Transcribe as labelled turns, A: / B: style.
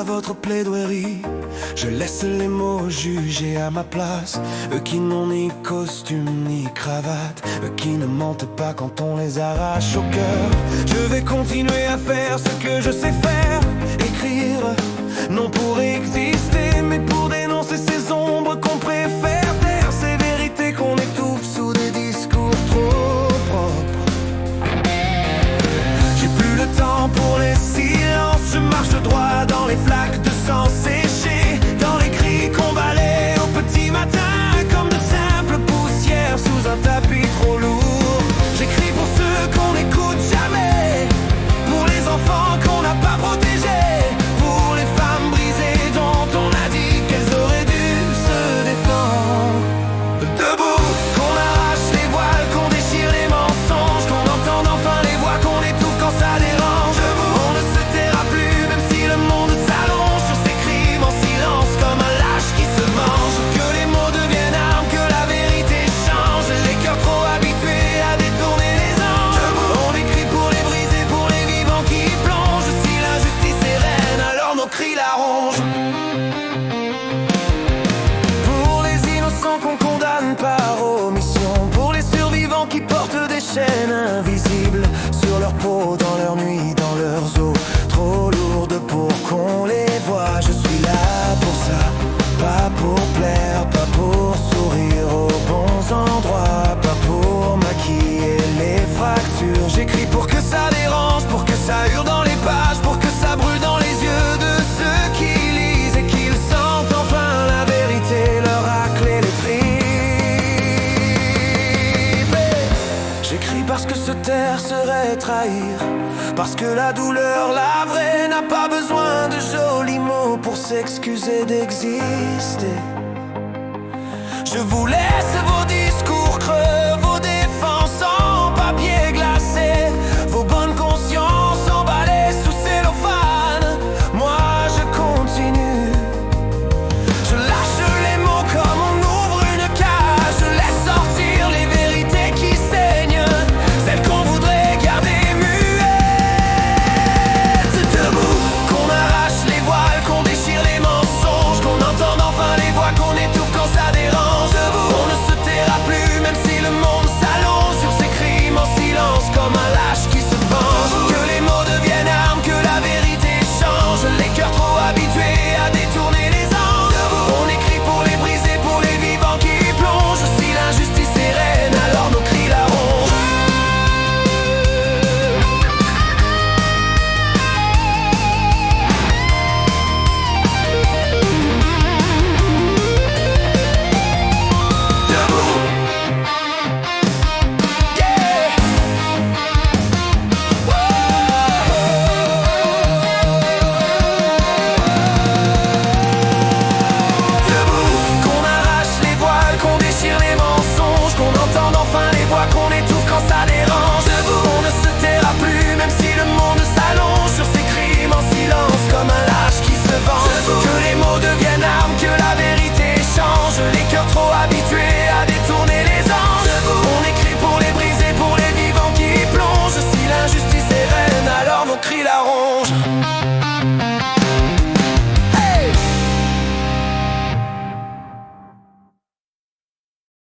A: votre plaidoirie. Je laisse les mots juger à ma place. Eux qui n'ont ni costume ni cravate, eux qui ne mentent pas quand on les arrache au cœur. Je vais continuer à faire ce que je sais faire. Écrire, non pour exister, mais pour dénoncer ces ombres qu'on préfère taire. Ces vérités qu'on étouffe sous des discours trop propres. J'ai plus le temps pour les silences. Je marche droit dans les flaques de sang séché, dans les cris qu'on balaie au petit matin, comme de simples poussières sous un tapis trop lourd. J'écris pour ceux qu'on n'écoute jamais, pour les enfants qu'on n'a pas protégés, pour les femmes brisées dont on a dit qu'elles auraient dû se défendre. Debout, qu'on arrache les voiles, qu'on déchire les mensonges, qu'on entende enfin les voix, qu'on étouffe quand ça dérange. Debout, on ne se taira plus, même si le monde s'allonge sur ces crimes en silence, comme un lâche qui se venge. Que les mots deviennent armes, que la vérité change, les cœurs trop habitués à détourner les anges. Debout, on écrit pour les brisés, pour les vivants qui plongent. Si l'injustice est reine, alors nos cris la rongent. Pour les innocents qu'on condamne par omission, pour les survivants qui portent des chaînes invisibles sur leur peau, dans leur nuit, dans leurs os, trop lourdes pour qu'on les voie. Je suis là pour ça, pas pour plaire, pas pour sourire aux bons endroits, pas pour maquiller les fractures. J'écris pour que ça dérange, pour que ça hurle dans les pages, pour que ça brûle dans les yeux de ceux qui lisent et qu'ils sentent enfin la vérité leur racler les tripes. J'écris parce que se taire serait trahir, parce que la douleur, la vraie, n'a pas besoin de jolis mots pour s'excuser d'exister. Je vous laisse